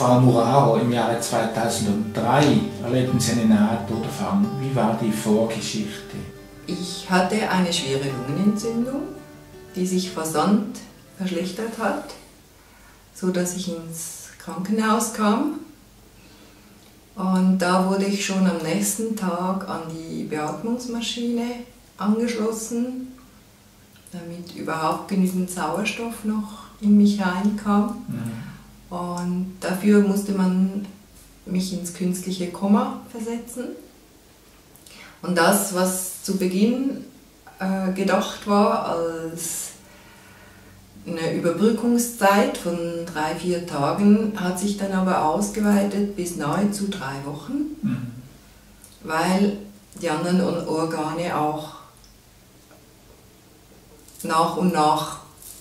Frau Muraro, im Jahre 2003 erlebten Sie eine Nahtoderfahrung. Wie war die Vorgeschichte? Ich hatte eine schwere Lungenentzündung, die sich rasant verschlechtert hat, sodass ich ins Krankenhaus kam. Und da wurde ich schon am nächsten Tag an die Beatmungsmaschine angeschlossen, damit überhaupt genügend Sauerstoff noch in mich reinkam. Und dafür musste man mich ins künstliche Koma versetzen. Und das, was zu Beginn gedacht war als eine Überbrückungszeit von 3-4 Tagen, hat sich dann aber ausgeweitet bis nahezu 3 Wochen, weil die anderen Organe auch nach und nach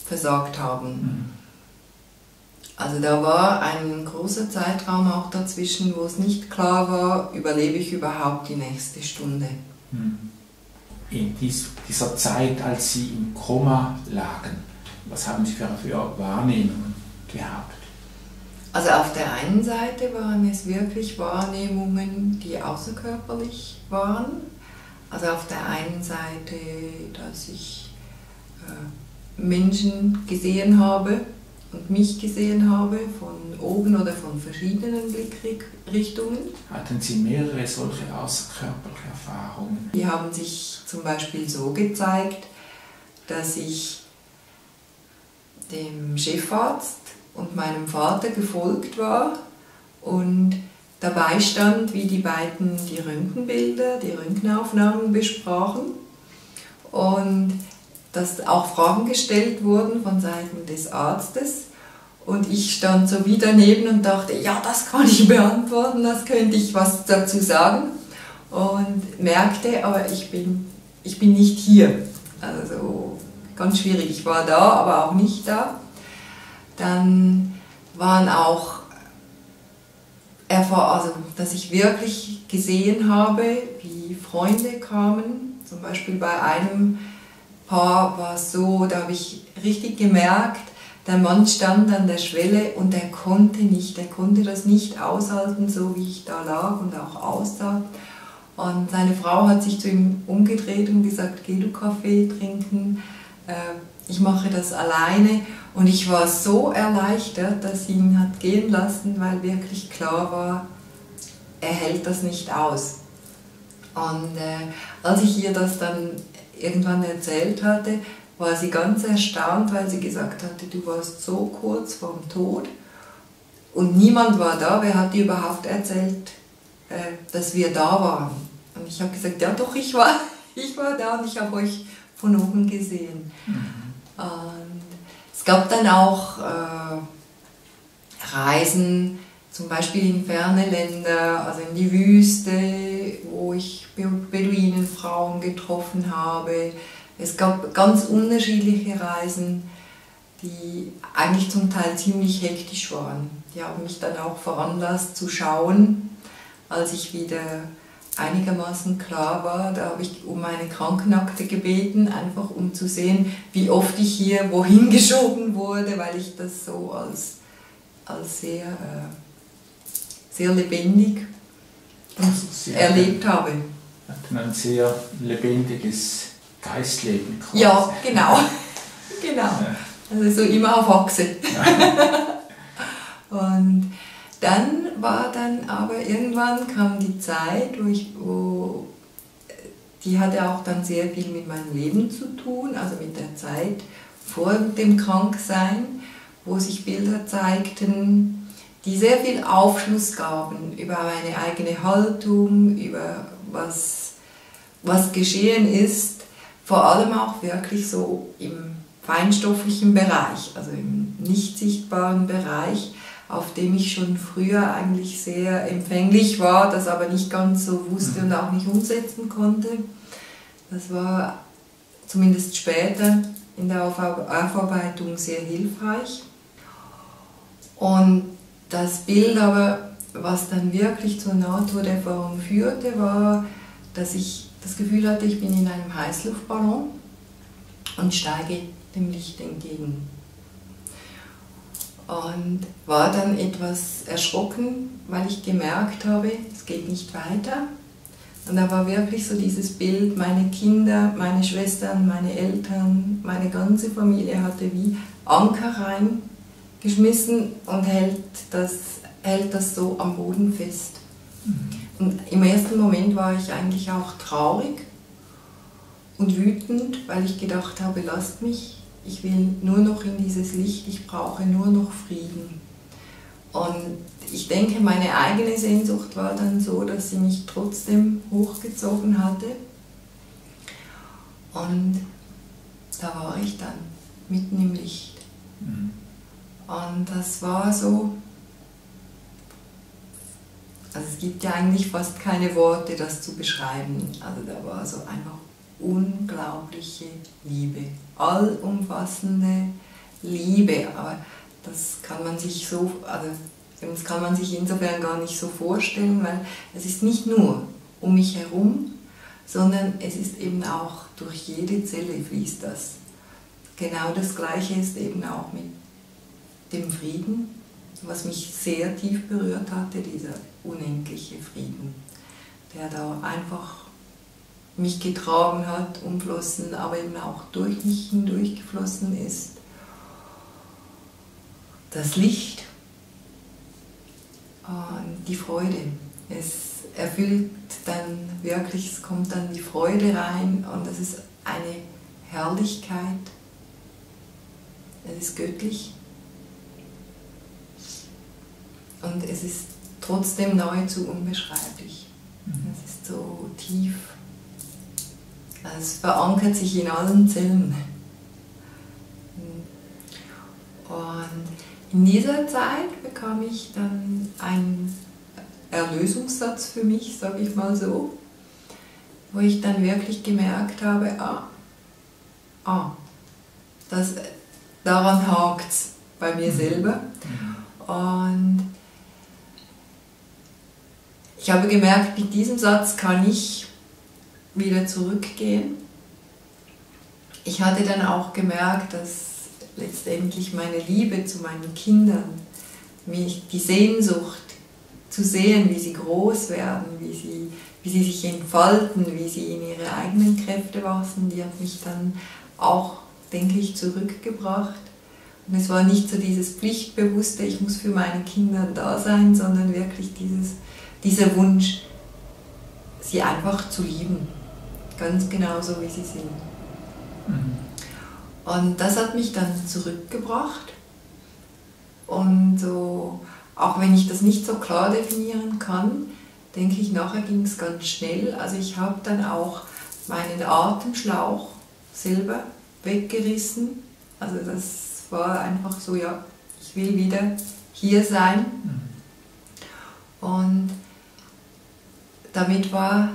versagt haben. Also da war ein großer Zeitraum auch dazwischen, wo es nicht klar war, überlebe ich überhaupt die nächste Stunde. In dieser Zeit, als Sie im Koma lagen, was haben Sie für Wahrnehmungen gehabt? Also auf der einen Seite waren es wirklich Wahrnehmungen, die außerkörperlich waren. Also auf der einen Seite, dass ich Menschen gesehen habe und mich gesehen habe, von oben oder von verschiedenen Blickrichtungen. Hatten Sie mehrere solche außerkörperliche Erfahrungen? Die haben sich zum Beispiel so gezeigt, dass ich dem Chefarzt und meinem Vater gefolgt war und dabei stand, wie die beiden die Röntgenbilder, die Röntgenaufnahmen besprachen und dass auch Fragen gestellt wurden von Seiten des Arztes und ich stand so wie daneben und dachte, ja, das kann ich beantworten, das könnte ich was dazu sagen und merkte, aber ich bin nicht hier, also ganz schwierig, ich war da, aber auch nicht da. Dann waren auch also dass ich wirklich gesehen habe, wie Freunde kamen, zum Beispiel bei einem Paar war es so, da habe ich richtig gemerkt, der Mann stand an der Schwelle und er konnte das nicht aushalten, so wie ich da lag und auch aussah. Und seine Frau hat sich zu ihm umgedreht und gesagt, geh du Kaffee trinken, ich mache das alleine. Und ich war so erleichtert, dass sie ihn hat gehen lassen, weil wirklich klar war, er hält das nicht aus. Und als ich ihr das dann irgendwann erzählt hatte, war sie ganz erstaunt, weil sie gesagt hatte, du warst so kurz vorm Tod und niemand war da. Wer hat dir überhaupt erzählt, dass wir da waren? Und ich habe gesagt, ja doch, ich war da und ich habe euch von oben gesehen. Und es gab dann auch Reisen, zum Beispiel in ferne Länder, also in die Wüste, wo ich Beduinenfrauen getroffen habe. Es gab ganz unterschiedliche Reisen, die eigentlich zum Teil ziemlich hektisch waren. Die haben mich dann auch veranlasst zu schauen, als ich wieder einigermaßen klar war. Da habe ich um eine Krankenakte gebeten, einfach um zu sehen, wie oft ich hier wohin geschoben wurde, weil ich das so als sehr, sehr lebendig erlebt habe. Hatten ein sehr lebendiges Geistleben quasi. Ja, genau. Genau. Also so immer auf Achse. Und dann aber irgendwann kam die Zeit, die hatte auch dann sehr viel mit meinem Leben zu tun, also mit der Zeit vor dem Kranksein, wo sich Bilder zeigten, die sehr viel Aufschluss gaben über meine eigene Haltung, über was geschehen ist, vor allem auch wirklich so im feinstofflichen Bereich, also im nicht sichtbaren Bereich, auf dem ich schon früher eigentlich sehr empfänglich war, das aber nicht ganz so wusste und auch nicht umsetzen konnte. Das war zumindest später in der Aufarbeitung sehr hilfreich. Und das Bild aber, was dann wirklich zur Nahtoderfahrung führte, war, dass ich das Gefühl hatte, ich bin in einem Heißluftballon und steige dem Licht entgegen. und war dann etwas erschrocken, weil ich gemerkt habe, es geht nicht weiter. Und da war wirklich so dieses Bild, meine Kinder, meine Schwestern, meine Eltern, meine ganze Familie hatte wie Anker reingeschmissen und hält das so am Boden fest. Und im ersten Moment war ich eigentlich auch traurig und wütend, weil ich gedacht habe, lasst mich, ich will nur noch in dieses Licht, ich brauche nur noch Frieden. Und ich denke, meine eigene Sehnsucht war dann so, dass sie mich trotzdem hochgezogen hatte. Und da war ich dann, mitten im Licht. Und das war so, also es gibt ja eigentlich fast keine Worte, das zu beschreiben. Also da war so einfach unglaubliche Liebe, allumfassende Liebe, aber das kann man sich so, also das kann man sich insofern gar nicht so vorstellen, weil es ist nicht nur um mich herum, sondern es ist eben auch durch jede Zelle fließt das. Genau das Gleiche ist eben auch mit dem Frieden, was mich sehr tief berührt hatte, dieser unendliche Frieden, der da einfach mich getragen hat, umflossen, aber eben auch durch mich hindurchgeflossen ist. Das Licht und die Freude. Es erfüllt dann wirklich, es kommt dann die Freude rein und das ist eine Herrlichkeit. Es ist göttlich und es ist trotzdem nahezu unbeschreiblich. Es ist so tief. Es verankert sich in allen Zellen. Und in dieser Zeit bekam ich dann einen Erlösungssatz für mich, sage ich mal so, wo ich dann wirklich gemerkt habe, daran hakt es bei mir selber. Und ich habe gemerkt, mit diesem Satz kann ich wieder zurückgehen. Ich hatte dann auch gemerkt, dass letztendlich meine Liebe zu meinen Kindern, die Sehnsucht zu sehen, wie sie groß werden, wie sie sich entfalten, wie sie in ihre eigenen Kräfte wachsen, die hat mich dann auch, denke ich, zurückgebracht. Und es war nicht so dieses Pflichtbewusste, ich muss für meine Kinder da sein, sondern wirklich dieser Wunsch, sie einfach zu lieben, ganz genauso wie sie sind. Und das hat mich dann zurückgebracht und so, auch wenn ich das nicht so klar definieren kann, denke ich, nachher ging es ganz schnell. Also ich habe dann auch meinen Atemschlauch selber weggerissen, also das war einfach so, ja, ich will wieder hier sein. Und damit war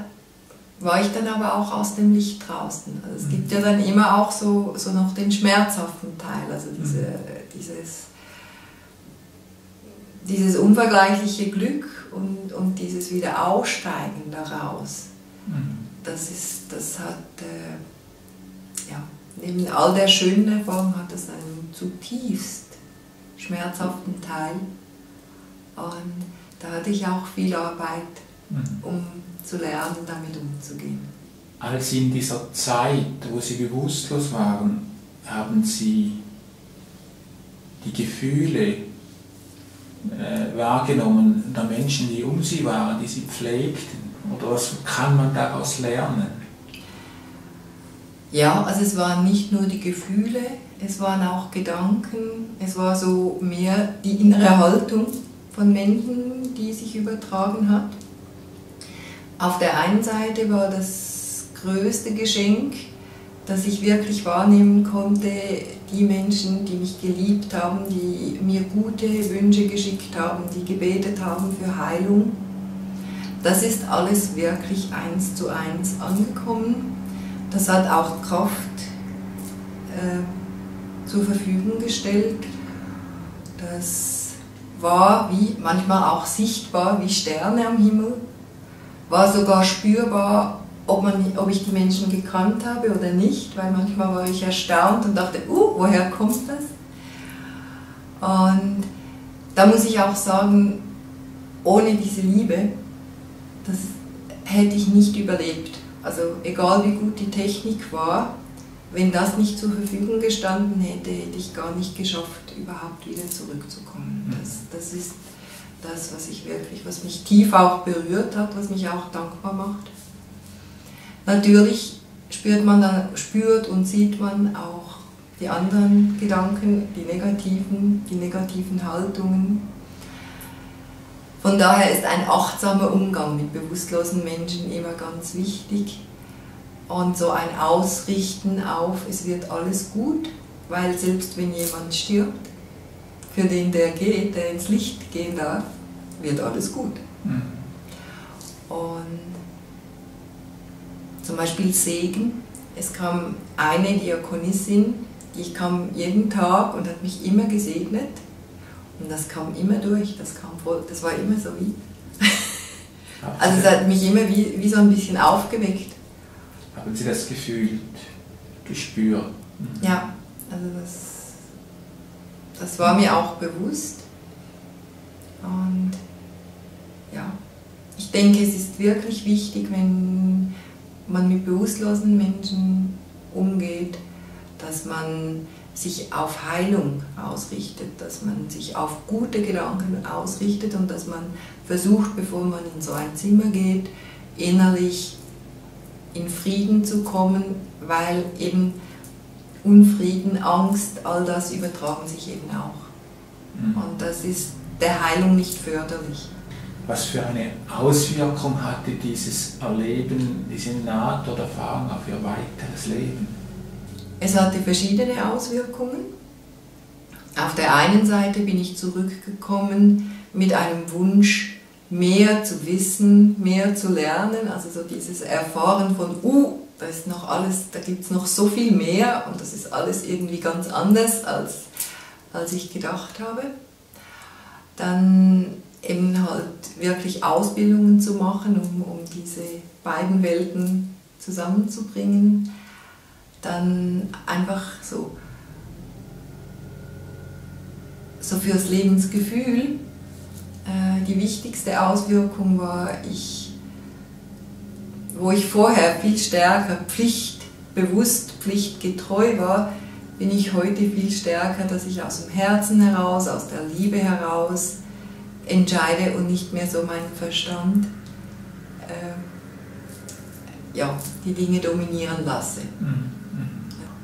ich dann aber auch aus dem Licht draußen. Also es gibt ja dann immer auch so noch den schmerzhaften Teil, also dieses unvergleichliche Glück und dieses Wiederaussteigen daraus. Das hat, neben all der schönen Erfahrung hat das einen zutiefst schmerzhaften Teil. Und da hatte ich auch viel Arbeit, um zu lernen, damit umzugehen. Als in dieser Zeit, wo Sie bewusstlos waren, haben Sie die Gefühle wahrgenommen der Menschen, die um Sie waren, die Sie pflegten? Oder was kann man daraus lernen? Ja, also es waren nicht nur die Gefühle, es waren auch Gedanken, es war so mehr die innere Haltung von Menschen, die sich übertragen hat. Auf der einen Seite war das größte Geschenk, dass ich wirklich wahrnehmen konnte, die Menschen, die mich geliebt haben, die mir gute Wünsche geschickt haben, die gebetet haben für Heilung. Das ist alles wirklich 1:1 angekommen. Das hat auch Kraft zur Verfügung gestellt. Das war wie manchmal auch sichtbar wie Sterne am Himmel. War sogar spürbar, ob ich die Menschen gekannt habe oder nicht, weil manchmal war ich erstaunt und dachte, woher kommt das? Und da muss ich auch sagen, ohne diese Liebe, das hätte ich nicht überlebt. Also egal wie gut die Technik war, wenn das nicht zur Verfügung gestanden hätte, hätte ich gar nicht geschafft, überhaupt wieder zurückzukommen. Das ist das, was mich tief auch berührt hat, was mich auch dankbar macht. Natürlich spürt und sieht man auch die anderen Gedanken, die negativen Haltungen. Von daher ist ein achtsamer Umgang mit bewusstlosen Menschen immer ganz wichtig. Und so ein Ausrichten auf, es wird alles gut, weil selbst wenn jemand stirbt, für den der ins Licht gehen darf, wird alles gut. Und zum Beispiel Segen. Es kam eine Diakonissin, die kam jeden Tag und hat mich immer gesegnet. Und das kam immer durch, das war immer so wie. Also es hat mich immer wie so ein bisschen aufgeweckt. Haben Sie das gefühlt, gespürt? Ja, also das war mir auch bewusst. Und ja, ich denke, es ist wirklich wichtig, wenn man mit bewusstlosen Menschen umgeht, dass man sich auf Heilung ausrichtet, dass man sich auf gute Gedanken ausrichtet und dass man versucht, bevor man in so ein Zimmer geht, innerlich in Frieden zu kommen, weil eben Unfrieden, Angst, all das übertragen sich eben auch. Und das ist der Heilung nicht förderlich. Was für eine Auswirkung hatte dieses Erleben, diese Nahtoderfahrung auf Ihr weiteres Leben? Es hatte verschiedene Auswirkungen. Auf der einen Seite bin ich zurückgekommen mit einem Wunsch, mehr zu wissen, mehr zu lernen, also so dieses Erfahren von, da ist noch alles, da gibt es noch so viel mehr und das ist alles irgendwie ganz anders, als ich gedacht habe. Dann eben halt wirklich Ausbildungen zu machen, um diese beiden Welten zusammenzubringen. Dann einfach so fürs Lebensgefühl. Die wichtigste Auswirkung war, wo ich vorher viel stärker pflichtbewusst, pflichtgetreu war, bin ich heute viel stärker, dass ich aus dem Herzen heraus, aus der Liebe heraus entscheide und nicht mehr so meinen Verstand die Dinge dominieren lasse.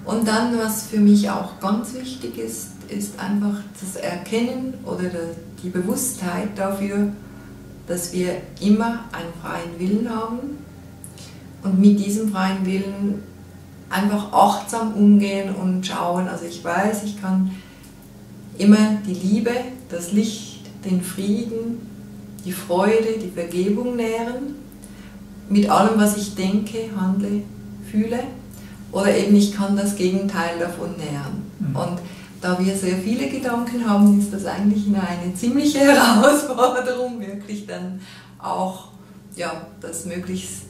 Und dann, was für mich auch ganz wichtig ist, ist einfach das Erkennen oder die Bewusstheit dafür, dass wir immer einen freien Willen haben und mit diesem freien Willen einfach achtsam umgehen und schauen. Also ich weiß, ich kann immer die Liebe, das Licht, den Frieden, die Freude, die Vergebung nähren, mit allem, was ich denke, handle, fühle. Oder eben ich kann das Gegenteil davon nähren. Und da wir sehr viele Gedanken haben, ist das eigentlich eine ziemliche Herausforderung, wirklich dann auch das möglichst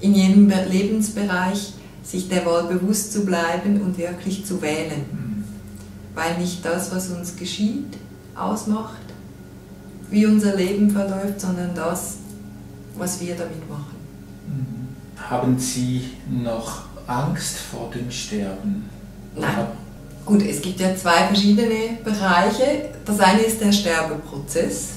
in jedem Lebensbereich sich der Wahl bewusst zu bleiben und wirklich zu wählen. Weil nicht das, was uns geschieht, ausmacht, wie unser Leben verläuft, sondern das, was wir damit machen. Haben Sie noch Angst vor dem Sterben? Nein. Gut, es gibt ja zwei verschiedene Bereiche. Das eine ist der Sterbeprozess.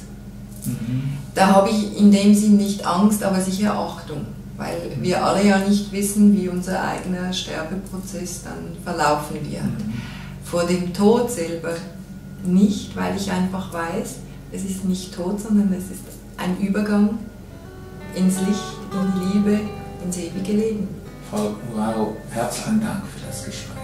Da habe ich in dem Sinn nicht Angst, aber sicher Achtung, weil wir alle ja nicht wissen, wie unser eigener Sterbeprozess dann verlaufen wird. Vor dem Tod selber nicht, weil ich einfach weiß, es ist nicht Tod, sondern es ist ein Übergang ins Licht, in die Liebe, ins ewige Leben. Frau Urao, herzlichen Dank für das Gespräch.